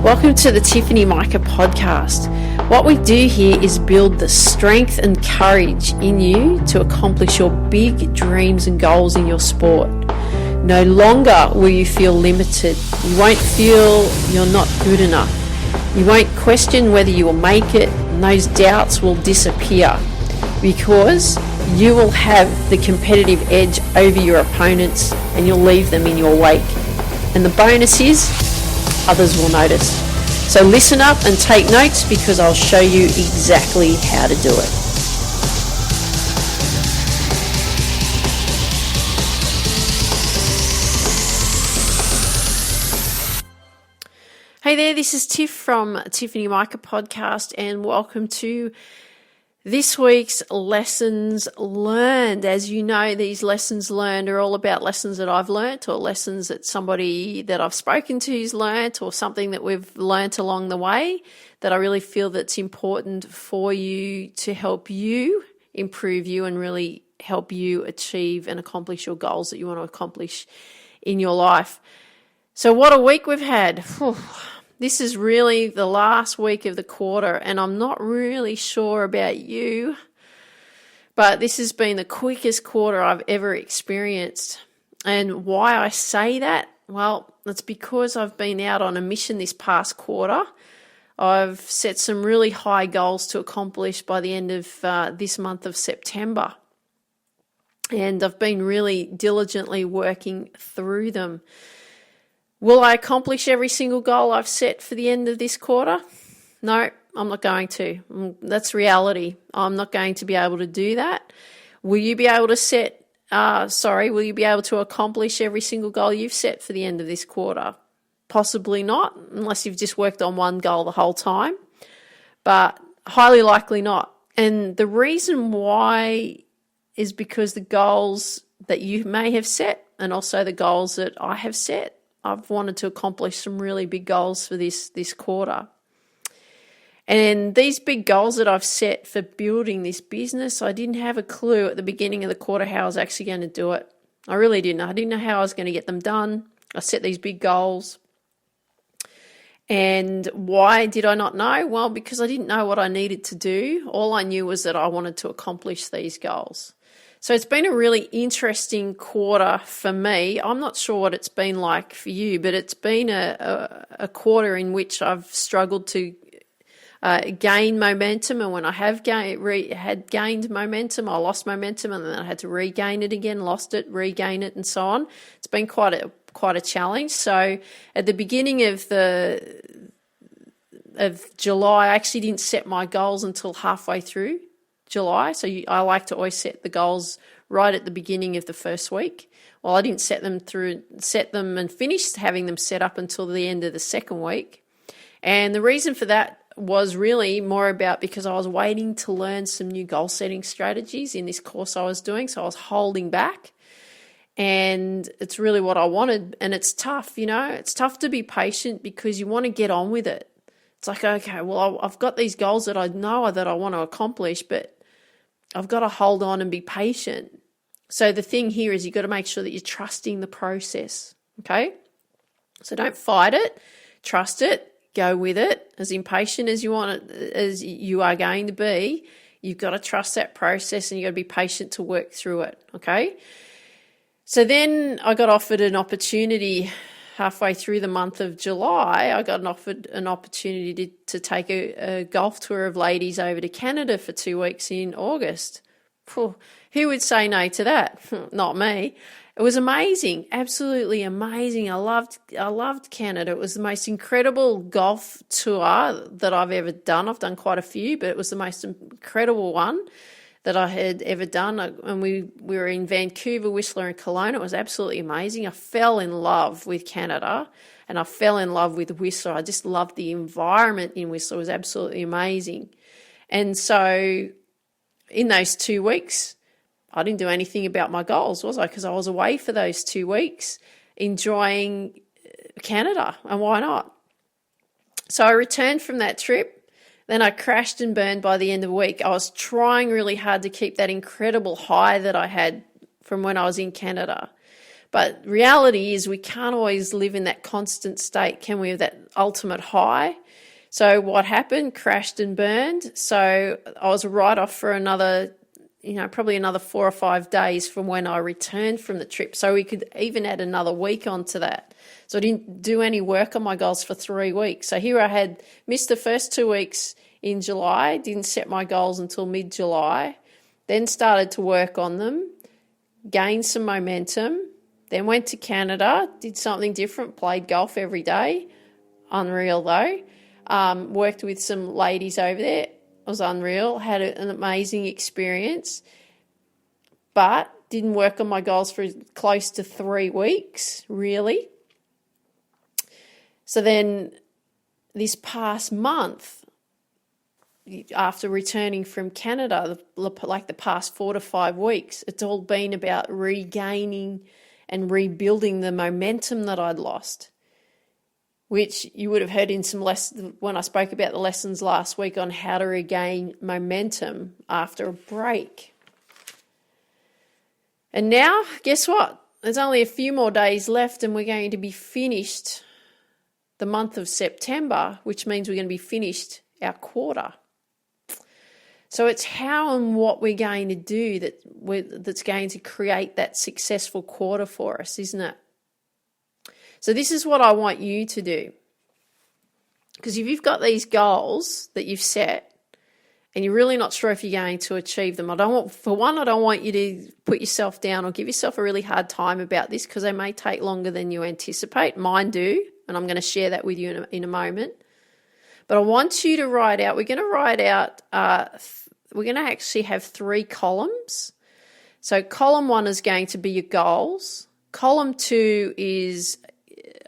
Welcome to the Tiffany Micah podcast. What we do here is build the strength and courage in you to accomplish your big dreams and goals in your sport. No longer will you feel limited. You won't feel you're not good enough. You won't question whether you will make it, and those doubts will disappear because you will have the competitive edge over your opponents and you'll leave them in your wake. And the bonus is, others will notice. So listen up and take notes because I'll show you exactly how to do it. Hey there, this is Tiff from Tiffany Micah podcast, and welcome to this week's Lessons Learned. As you know, these lessons learned are all about lessons that I've learnt, or lessons that somebody that I've spoken to has learnt, or something that we've learnt along the way that I really feel that's important for you to help you improve you and really help you achieve and accomplish your goals that you want to accomplish in your life. So what a week we've had. This is really the last week of the quarter, and I'm not really sure about you, but this has been the quickest quarter I've ever experienced. And why I say that? Well, it's because I've been out on a mission this past quarter. I've set some really high goals to accomplish by the end of this month of September. And I've been really diligently working through them. Will I accomplish every single goal I've set for the end of this quarter? No, I'm not going to. That's reality. I'm not going to be able to do that. Will you be able to will you be able to accomplish every single goal you've set for the end of this quarter? Possibly not, unless you've just worked on one goal the whole time, but highly likely not. And the reason why is because the goals that you may have set and also the goals that I have set, I've wanted to accomplish some really big goals for this quarter. And these big goals that I've set for building this business, I didn't have a clue at the beginning of the quarter how I was actually going to do it. I really didn't. I didn't know how I was going to get them done. I set these big goals. And why did I not know? Well, because I didn't know what I needed to do. All I knew was that I wanted to accomplish these goals. So it's been a really interesting quarter for me. I'm not sure what it's been like for you, but it's been a quarter in which I've struggled to gain momentum. And when I have gained momentum, I lost momentum, and then I had to regain it again, lost it, regain it, and so on. It's been quite a challenge. So at the beginning of July, I actually didn't set my goals until halfway through July. So I like to always set the goals right at the beginning of the first week. Well, I didn't set them and finish having them set up until the end of the second week. And the reason for that was really more about because I was waiting to learn some new goal setting strategies in this course I was doing. So I was holding back, and it's really what I wanted. And it's tough, it's tough to be patient because you want to get on with it. It's like, okay, well, I've got these goals that I know that I want to accomplish, but I've got to hold on and be patient. So the thing here is you've got to make sure that you're trusting the process, okay? So don't fight it, trust it, go with it. As impatient as you are going to be, you've got to trust that process and you've got to be patient to work through it, okay? So then I got offered an opportunity halfway through the month of July. I got offered an opportunity to take a golf tour of ladies over to Canada for 2 weeks in August. Who would say no to that? Not me. It was amazing, absolutely amazing. I loved Canada. It was the most incredible golf tour that I've ever done. I've done quite a few, but it was the most incredible one that I had ever done. And we were in Vancouver, Whistler, and Kelowna. It was absolutely amazing. I fell in love with Canada, and I fell in love with Whistler. I just loved the environment in Whistler. It was absolutely amazing. And so in those 2 weeks, I didn't do anything about my goals, was I? Because I was away for those 2 weeks enjoying Canada, and why not? So I returned from that trip. Then I crashed and burned by the end of the week. I was trying really hard to keep that incredible high that I had from when I was in Canada. But reality is we can't always live in that constant state, can we, of that ultimate high? So what happened? Crashed and burned. So I was a write-off for another, probably another 4 or 5 days from when I returned from the trip. So we could even add another week onto that. So I didn't do any work on my goals for 3 weeks. So here I had missed the first 2 weeks in July, didn't set my goals until mid-July, then started to work on them, gained some momentum, then went to Canada, did something different, played golf every day. Unreal though. Worked with some ladies over there. It was unreal. Had an amazing experience. But didn't work on my goals for close to 3 weeks, really. So then this past month, after returning from Canada, like the past 4 to 5 weeks, it's all been about regaining and rebuilding the momentum that I'd lost, which you would have heard in some lessons when I spoke about the lessons last week on how to regain momentum after a break. And now, guess what? There's only a few more days left and we're going to be finished the month of September, which means we're going to be finished our quarter. So it's how and what we're going to do that's going to create that successful quarter for us, isn't it? So this is what I want you to do. Because if you've got these goals that you've set and you're really not sure if you're going to achieve them, I don't want you to put yourself down or give yourself a really hard time about this, because they may take longer than you anticipate. Mine do, and I'm going to share that with you in a moment. But I want you to write out, we're going to actually have 3 columns. So column 1 is going to be your goals. Column 2 is,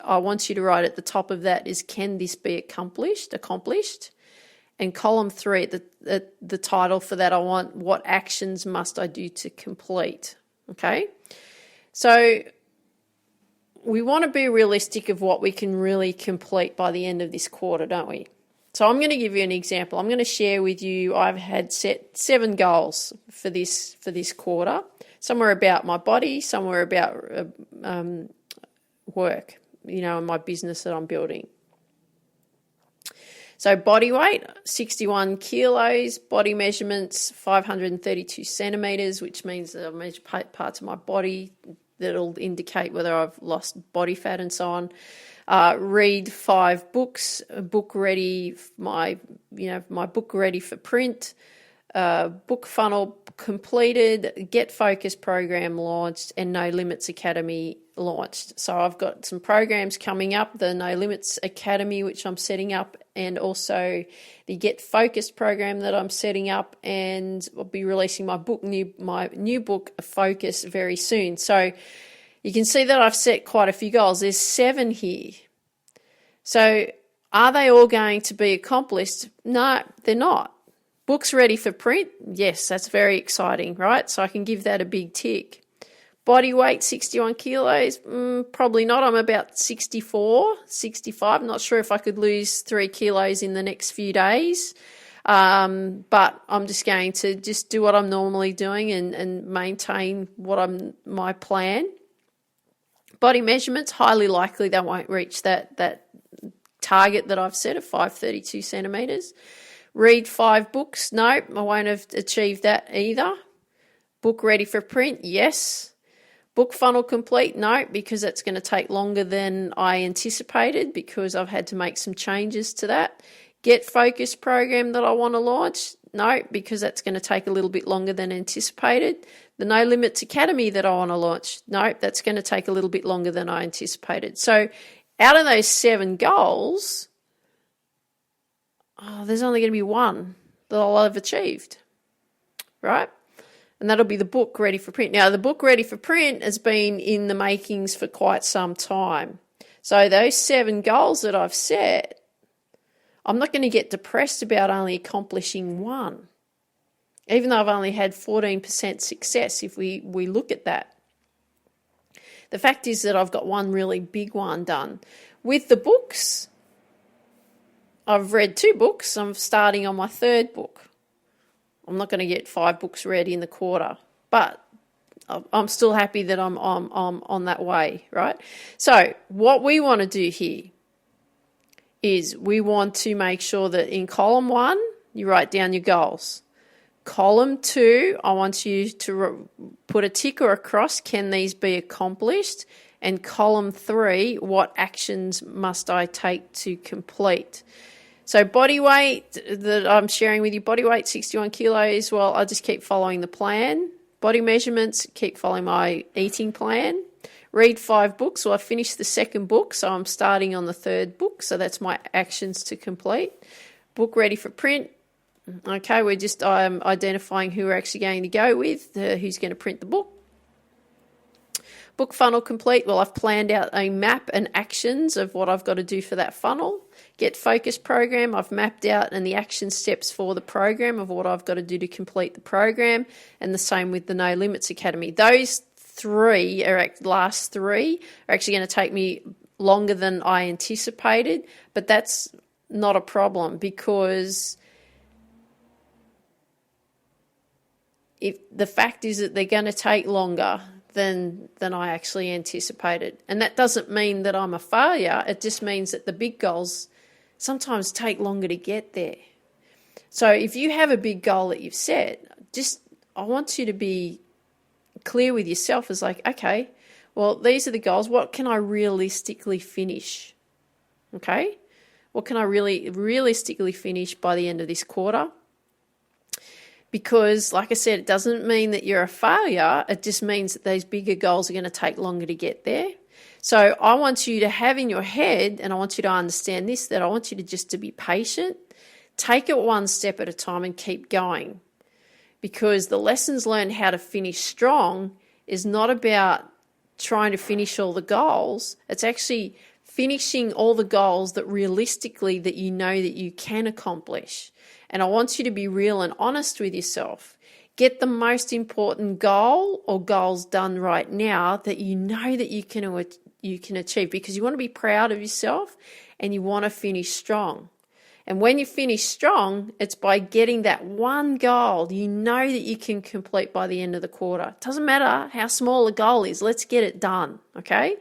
I want you to write at the top of that is, can this be accomplished? And column 3, the title for that, I want, what actions must I do to complete? Okay. So we want to be realistic of what we can really complete by the end of this quarter, don't we? So I'm going to give you an example. I'm going to share with you, I've had set 7 goals for this quarter. Some are about my body, some are about work, and my business that I'm building. So body weight, 61 kilos, body measurements, 532 centimetres, which means that I've measured parts of my body that'll indicate whether I've lost body fat and so on. Read 5 books, book ready, my book ready for print, book funnel completed, Get Focus program launched, and No Limits Academy launched. So I've got some programs coming up, the No Limits Academy, which I'm setting up, and also the Get Focus program that I'm setting up, and I'll be releasing my new book, Focus, very soon. So you can see that I've set quite a few goals. There's 7 here. So are they all going to be accomplished? No, they're not. Books ready for print? Yes, that's very exciting, right? So I can give that a big tick. Body weight, 61 kilos? Probably not. I'm about 64, 65. I'm not sure if I could lose 3 kilos in the next few days. But I'm just going to do what I'm normally doing and maintain my plan. Body measurements, highly likely they won't reach that target that I've set of 532 centimetres. Read 5 books, nope, I won't have achieved that either. Book ready for print, yes. Book funnel complete, no, because that's going to take longer than I anticipated because I've had to make some changes to that. Get Focus program that I want to launch, no, because that's going to take a little bit longer than anticipated. The No Limits Academy that I want to launch, no, that's going to take a little bit longer than I anticipated. So out of those 7 goals, there's only going to be 1 that I'll have achieved, right? And that'll be the book ready for print. Now, the book ready for print has been in the makings for quite some time. So those 7 goals that I've set, I'm not going to get depressed about only accomplishing 1, even though I've only had 14% success if we look at that. The fact is that I've got 1 really big one done. With the books, I've read 2 books. I'm starting on my 3rd book. I'm not going to get 5 books read in the quarter, but I'm still happy that I'm on that way, right? So what we want to do here is we want to make sure that in column 1, you write down your goals. Column 2, I want you to put a tick or a cross. Can these be accomplished? And column 3, what actions must I take to complete? So body weight that I'm sharing with you, body weight 61 kilos. Well, I just keep following the plan. Body measurements, keep following my eating plan. Read 5 books. Well, I finished the 2nd book, so I'm starting on the 3rd book. So that's my actions to complete. Book ready for print. Okay, we're just identifying who we're actually going to go with, who's going to print the book. Book funnel complete. Well, I've planned out a map and actions of what I've got to do for that funnel. Get focus program. I've mapped out and the action steps for the program of what I've got to do to complete the program. And the same with the No Limits Academy. Those last three are actually going to take me longer than I anticipated, but that's not a problem because if the fact is that they're going to take longer than I actually anticipated. And that doesn't mean that I'm a failure. It just means that the big goals sometimes take longer to get there. So if you have a big goal that you've set, I want you to be clear with yourself as like, okay, well, these are the goals. What can I realistically finish? Okay? What can I realistically finish by the end of this quarter? Because, like I said, it doesn't mean that you're a failure. It just means that those bigger goals are going to take longer to get there. So I want you to have in your head, and I want you to understand this, that I want you to be patient, take it one step at a time and keep going. Because the lessons learned how to finish strong is not about trying to finish all the goals. It's actually finishing all the goals that realistically that you know that you can accomplish. And I want you to be real and honest with yourself. Get the most important goal or goals done right now that you know that you can achieve, because you want to be proud of yourself and you want to finish strong. And when you finish strong, it's by getting that one goal you know that you can complete by the end of the quarter. It doesn't matter how small a goal is. Let's get it done, okay?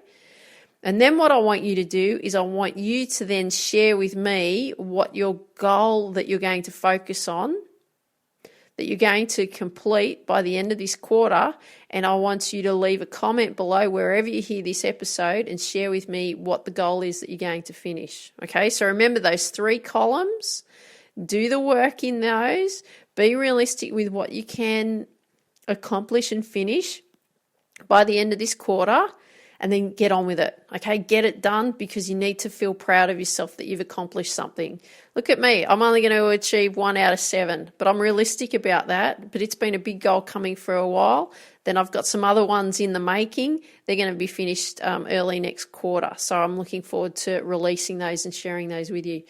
And then what I want you to do is I want you to then share with me what your goal that you're going to focus on, that you're going to complete by the end of this quarter. And I want you to leave a comment below wherever you hear this episode and share with me what the goal is that you're going to finish. Okay, so remember those 3 columns. Do the work in those. Be realistic with what you can accomplish and finish by the end of this quarter. And then get on with it, okay? Get it done because you need to feel proud of yourself that you've accomplished something. Look at me. I'm only going to achieve 1 out of 7, but I'm realistic about that. But it's been a big goal coming for a while. Then I've got some other ones in the making. They're going to be finished early next quarter. So I'm looking forward to releasing those and sharing those with you.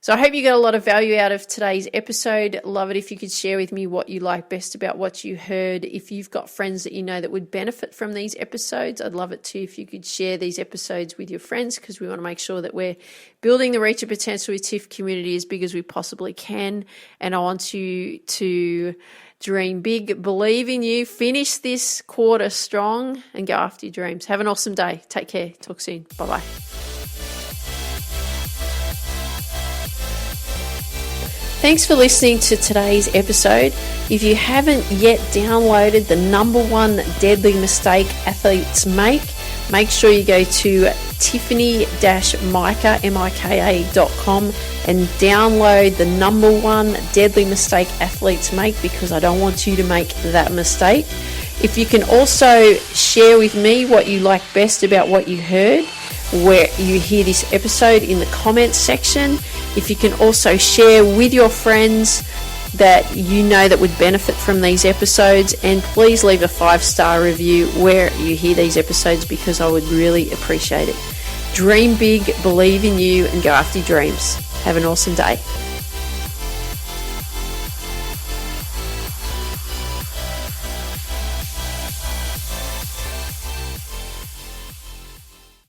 So I hope you got a lot of value out of today's episode. Love it if you could share with me what you like best about what you heard. If you've got friends that you know that would benefit from these episodes, I'd love it too if you could share these episodes with your friends, because we want to make sure that we're building the Reach Your Potential with Tiff community as big as we possibly can. And I want you to dream big, believe in you, finish this quarter strong and go after your dreams. Have an awesome day. Take care. Talk soon. Bye-bye. Thanks for listening to today's episode. If you haven't yet downloaded the #1 deadly mistake athletes make sure you go to tiffany-mika.com and download the #1 deadly mistake athletes make, because I don't want you to make that mistake. If you can also share with me what you like best about what you heard, where you hear this episode in the comments section. If you can also share with your friends that you know that would benefit from these episodes, and please leave a 5-star review where you hear these episodes, because I would really appreciate it. Dream big, believe in you, and go after your dreams. Have an awesome day.